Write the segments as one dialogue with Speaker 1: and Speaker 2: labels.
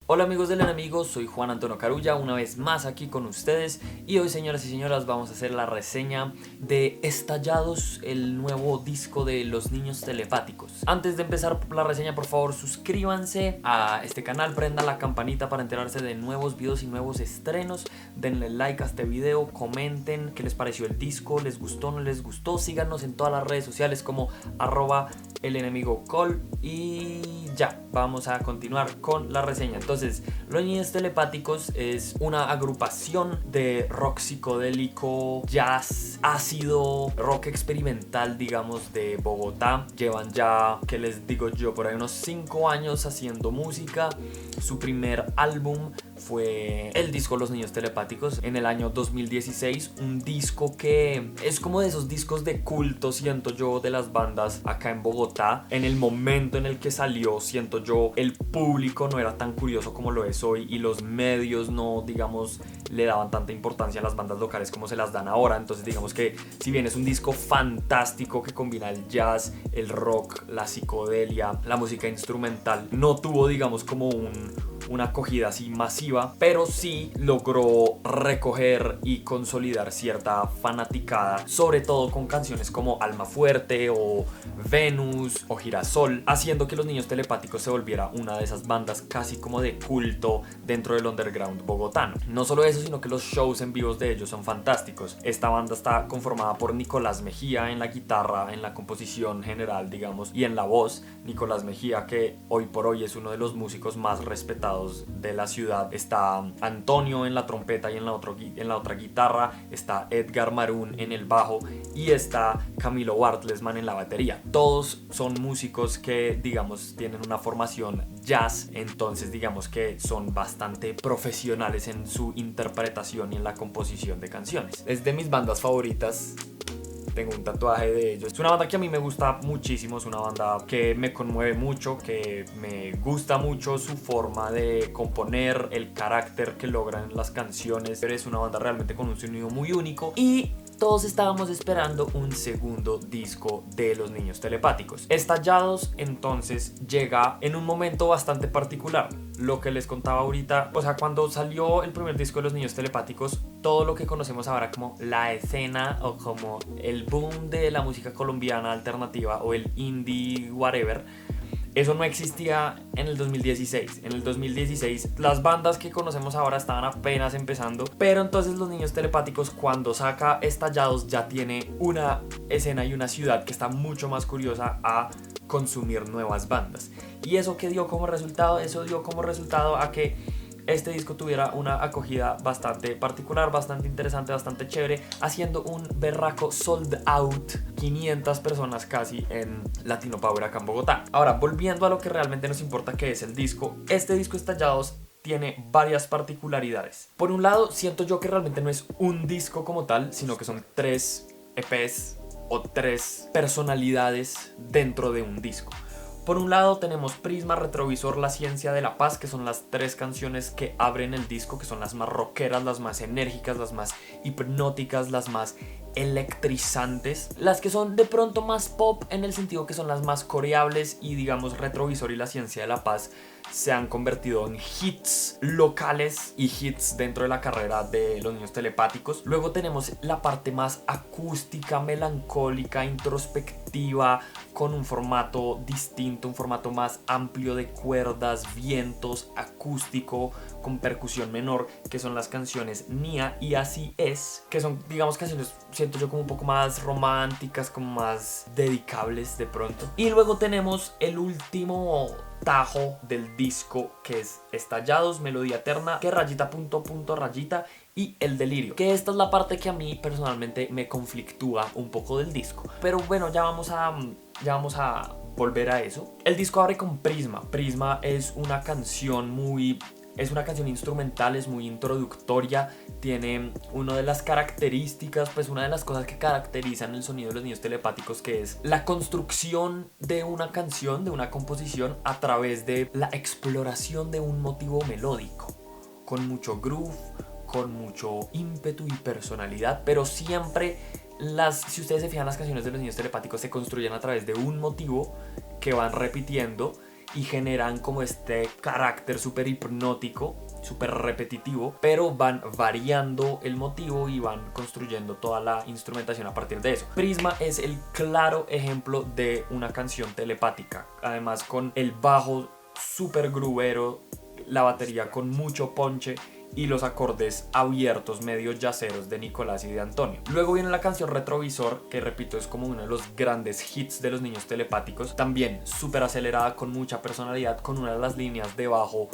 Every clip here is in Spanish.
Speaker 1: Hola amigos del enemigo, soy Juan Antonio Carulla, una vez más aquí con ustedes y hoy, señoras y señoras, vamos a hacer la reseña de Estallados, el nuevo disco de Los Niños Telepáticos. Antes de empezar la reseña, por favor suscríbanse a este canal, prendan la campanita para enterarse de nuevos videos y nuevos estrenos, denle like a este video, comenten qué les pareció el disco, les gustó o no les gustó, síganos en todas las redes sociales como @elenemigocol y ya, vamos a continuar con la reseña. Entonces, Los Niños Telepáticos es una agrupación de rock psicodélico, jazz, ácido, rock experimental, digamos, de Bogotá. Llevan ya, ¿qué les digo yo? Por ahí unos 5 años haciendo música. Su primer álbum fue el disco Los Niños Telepáticos en el año 2016, un disco que es como de esos discos de culto, siento yo, de las bandas acá en Bogotá. En el momento en el que salió, siento yo, el público no era tan curioso como lo es hoy y los medios no, digamos, le daban tanta importancia a las bandas locales como se las dan ahora. Entonces digamos que si bien es un disco fantástico que combina el jazz, el rock, la psicodelia, la música instrumental, no tuvo, digamos, como una acogida así masiva, pero sí logró recoger y consolidar cierta fanaticada, sobre todo con canciones como Alma Fuerte o Venus o Girasol, haciendo que Los Niños Telepáticos se volviera una de esas bandas casi como de culto dentro del underground bogotano. No solo eso, sino que los shows en vivos de ellos son fantásticos. Esta banda está conformada por Nicolás Mejía en la guitarra, en la composición general, digamos, y en la voz. Nicolás Mejía, que hoy por hoy es uno de los músicos más respetados de la ciudad. Está Antonio en la trompeta y en la otra guitarra, está Edgar Marún en el bajo y está Camilo Bartlesman en la batería. Todos son músicos que, digamos, tienen una formación jazz, entonces digamos que son bastante profesionales en su interpretación y en la composición de canciones. Es de mis bandas favoritas. Tengo un tatuaje de ellos. Es una banda que a mí me gusta muchísimo, es una banda que me conmueve mucho, que me gusta mucho su forma de componer, el carácter que logran en las canciones. Pero es una banda realmente con un sonido muy único y todos estábamos esperando un segundo disco de Los Niños Telepáticos. Estallados entonces llega en un momento bastante particular. Lo que les contaba ahorita, o sea, cuando salió el primer disco de Los Niños Telepáticos, todo lo que conocemos ahora como la escena o como el boom de la música colombiana alternativa o el indie whatever, eso no existía en el 2016. En el 2016 las bandas que conocemos ahora estaban apenas empezando, pero entonces Los Niños Telepáticos, cuando saca Estallados, ya tiene una escena y una ciudad que está mucho más curiosa a consumir nuevas bandas. ¿Y eso qué dio como resultado? Eso dio como resultado a que este disco tuviera una acogida bastante particular, bastante interesante, bastante chévere, haciendo un berraco sold out, 500 personas casi en Latino Power acá en Bogotá. Ahora, volviendo a lo que realmente nos importa, que es el disco, este disco Estallados tiene varias particularidades. Por un lado, siento yo que realmente no es un disco como tal, sino que son 3 EPs o 3 personalidades dentro de un disco. Por un lado tenemos Prisma, Retrovisor, La Ciencia de la Paz, que son las 3 canciones que abren el disco, que son las más rockeras, las más enérgicas, las más hipnóticas, las más electrizantes, las que son de pronto más pop en el sentido que son las más coreables, y digamos Retrovisor y La Ciencia de la Paz se han convertido en hits locales y hits dentro de la carrera de Los Niños Telepáticos. Luego tenemos la parte más acústica, melancólica, introspectiva, con un formato distinto, un formato más amplio de cuerdas, vientos, acústico, con percusión menor, que son las canciones Nia y Así Es, que son, digamos, canciones, siento yo, como un poco más románticas, como más dedicables de pronto. Y luego tenemos el último tajo del disco, que es Estallados, Melodía Eterna, que rayita punto punto rayita, y El Delirio, que esta es la parte que a mí personalmente me conflictúa un poco del disco. Pero bueno, ya vamos a volver a eso. El disco abre con Prisma. Prisma es una canción instrumental, es muy introductoria, tiene una de las características, pues una de las cosas que caracterizan el sonido de Los Niños Telepáticos, que es la construcción de una canción, de una composición, a través de la exploración de un motivo melódico, con mucho groove, con mucho ímpetu y personalidad, pero siempre si ustedes se fijan, las canciones de Los Niños Telepáticos se construyen a través de un motivo que van repitiendo y generan como este carácter súper hipnótico, súper repetitivo, pero van variando el motivo y van construyendo toda la instrumentación a partir de eso. Prisma es el claro ejemplo de una canción telepática, además con el bajo súper grubero, la batería con mucho ponche y los acordes abiertos medio yaceros de Nicolás y de Antonio. Luego viene la canción Retrovisor, que repito es como uno de los grandes hits de los niños telepáticos, también súper acelerada, con mucha personalidad, con una de las líneas de bajo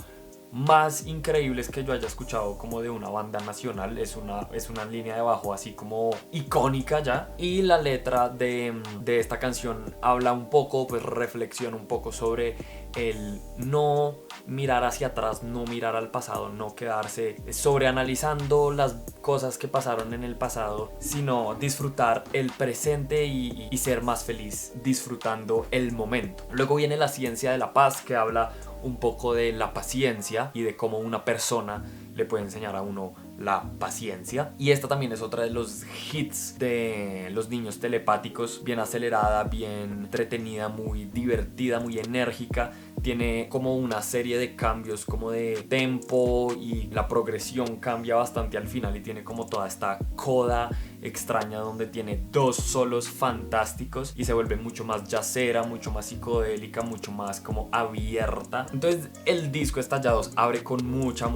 Speaker 1: más increíbles que yo haya escuchado como de una banda nacional. Es una línea de bajo así como icónica ya. Y la letra de esta canción habla un poco, pues reflexiona un poco sobre el no mirar hacia atrás, no mirar al pasado, no quedarse sobreanalizando las cosas que pasaron en el pasado, sino disfrutar el presente y ser más feliz disfrutando el momento. Luego viene La Ciencia de la Paz, que habla un poco de la paciencia y de cómo una persona le puede enseñar a uno la paciencia. Y esta también es otra de los hits de los niños telepáticos, bien acelerada, bien entretenida, muy divertida, muy enérgica. Tiene como una serie de cambios como de tempo y la progresión cambia bastante al final y tiene como toda esta coda extraña donde tiene dos solos fantásticos y se vuelve mucho más jazzera, mucho más psicodélica, mucho más como abierta. Entonces el disco Estallados abre con mucha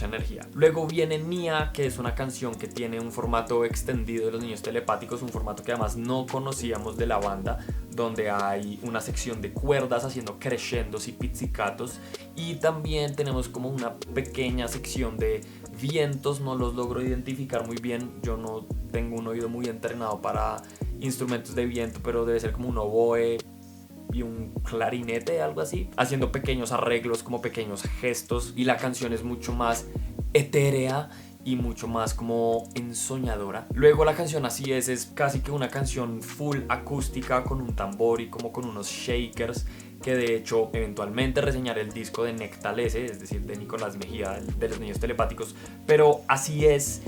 Speaker 1: energía. Luego viene Nia, que es una canción que tiene un formato extendido de los niños telepáticos, un formato que además no conocíamos de la banda, donde hay una sección de cuerdas haciendo crescendos y pizzicatos, y también tenemos como una pequeña sección de vientos. No los logro identificar muy bien, yo no tengo un oído muy entrenado para instrumentos de viento, pero debe ser como un oboe y un clarinete, algo así, haciendo pequeños arreglos, como pequeños gestos, y la canción es mucho más etérea y mucho más como ensoñadora. Luego la canción Así es casi que una canción full acústica con un tambor y como con unos shakers, que de hecho eventualmente reseñaré el disco de Nectalese, es decir, de Nicolás Mejía, de los niños telepáticos. Pero Así es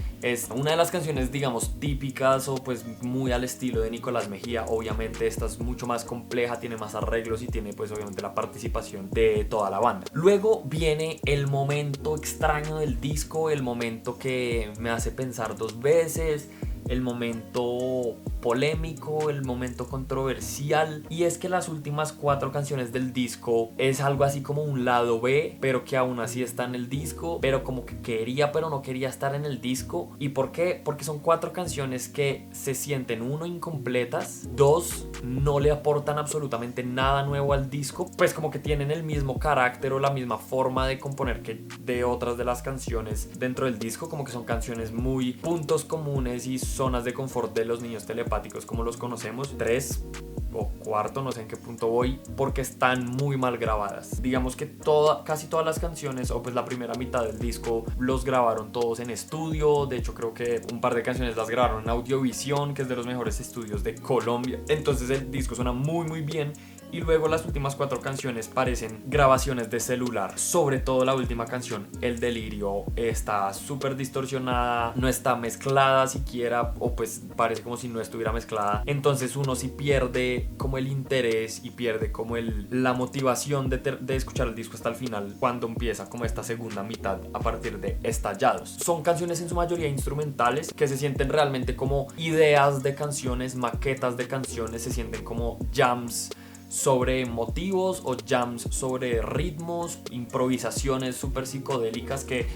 Speaker 1: una de las canciones, digamos, típicas o pues muy al estilo de Nicolás Mejía. Obviamente esta es mucho más compleja, tiene más arreglos y tiene pues obviamente la participación de toda la banda. Luego viene el momento extraño del disco, el momento que me hace pensar dos veces, el momento polémico, el momento controversial, y es que las últimas 4 canciones del disco es algo así como un lado B, pero que aún así está en el disco, pero como que quería pero no quería estar en el disco. ¿Y por qué? Porque son 4 canciones que se sienten, 1, incompletas, 2, no le aportan absolutamente nada nuevo al disco, pues como que tienen el mismo carácter o la misma forma de componer que de otras de las canciones dentro del disco, como que son canciones muy puntos comunes y zonas de confort de los niños telepáticos como los conocemos. 3 o 4, no sé en qué punto voy, porque están muy mal grabadas. Digamos que casi todas las canciones, o pues la primera mitad del disco, los grabaron todos en estudio. De hecho creo que un par de canciones las grabaron en Audiovisión, que es de los mejores estudios de Colombia. Entonces el disco suena muy bien. Y luego las últimas 4 canciones parecen grabaciones de celular. Sobre todo la última canción, El Delirio, está súper distorsionada, no está mezclada siquiera, o pues parece como si no estuviera mezclada. Entonces uno sí pierde como el interés y pierde como la motivación de escuchar el disco hasta el final, cuando empieza como esta segunda mitad a partir de Estallados. Son canciones en su mayoría instrumentales que se sienten realmente como ideas de canciones, maquetas de canciones, se sienten como jams sobre motivos o jams sobre ritmos, improvisaciones súper psicodélicas que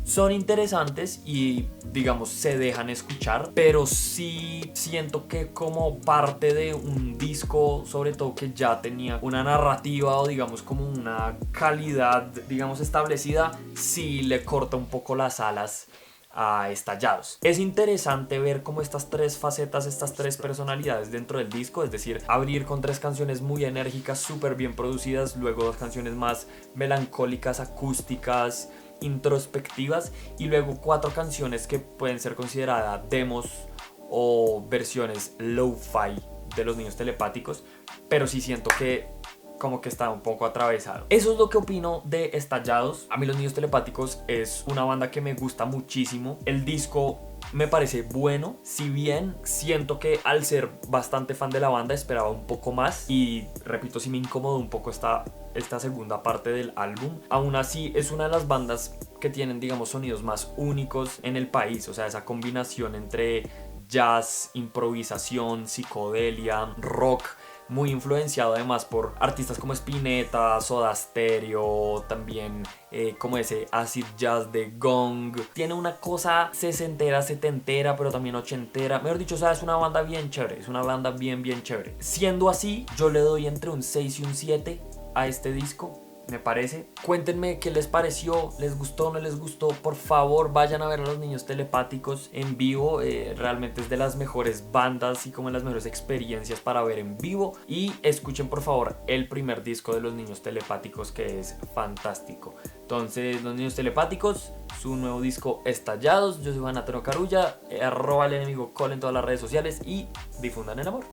Speaker 1: son interesantes y digamos se dejan escuchar, pero sí siento que como parte de un disco, sobre todo que ya tenía una narrativa o digamos como una calidad digamos establecida, sí le corta un poco las alas a Estallados. Es interesante ver cómo estas 3 facetas, estas 3 personalidades dentro del disco, es decir, abrir con 3 canciones muy enérgicas, súper bien producidas, luego 2 canciones más melancólicas, acústicas, introspectivas, y luego 4 canciones que pueden ser consideradas demos o versiones lo-fi de los niños telepáticos, pero sí siento que como que está un poco atravesado. Eso es lo que opino de Estallados. A mí los niños telepáticos es una banda que me gusta muchísimo. El disco me parece bueno, si bien siento que al ser bastante fan de la banda esperaba un poco más y repito, sí me incomodó un poco esta segunda parte del álbum. Aún así es una de las bandas que tienen, digamos, sonidos más únicos en el país, o sea, esa combinación entre jazz, improvisación, psicodelia, rock, muy influenciado además por artistas como Spinetta, Soda Stereo, también como ese acid jazz de Gong. Tiene una cosa sesentera, setentera, pero también ochentera. Mejor dicho, o sea, es una banda bien chévere, es una banda bien chévere. Siendo así, yo le doy entre un 6 y un 7 a este disco, me parece. Cuéntenme qué les pareció, les gustó, no les gustó. Por favor, vayan a ver a Los Niños Telepáticos en vivo. Realmente es de las mejores bandas y como de las mejores experiencias para ver en vivo. Y escuchen por favor el primer disco de Los Niños Telepáticos, que es fantástico. Entonces, Los Niños Telepáticos, su nuevo disco Estallados. Yo soy Juan Antonio Carulla, @el enemigo Cole en todas las redes sociales y difundan el amor.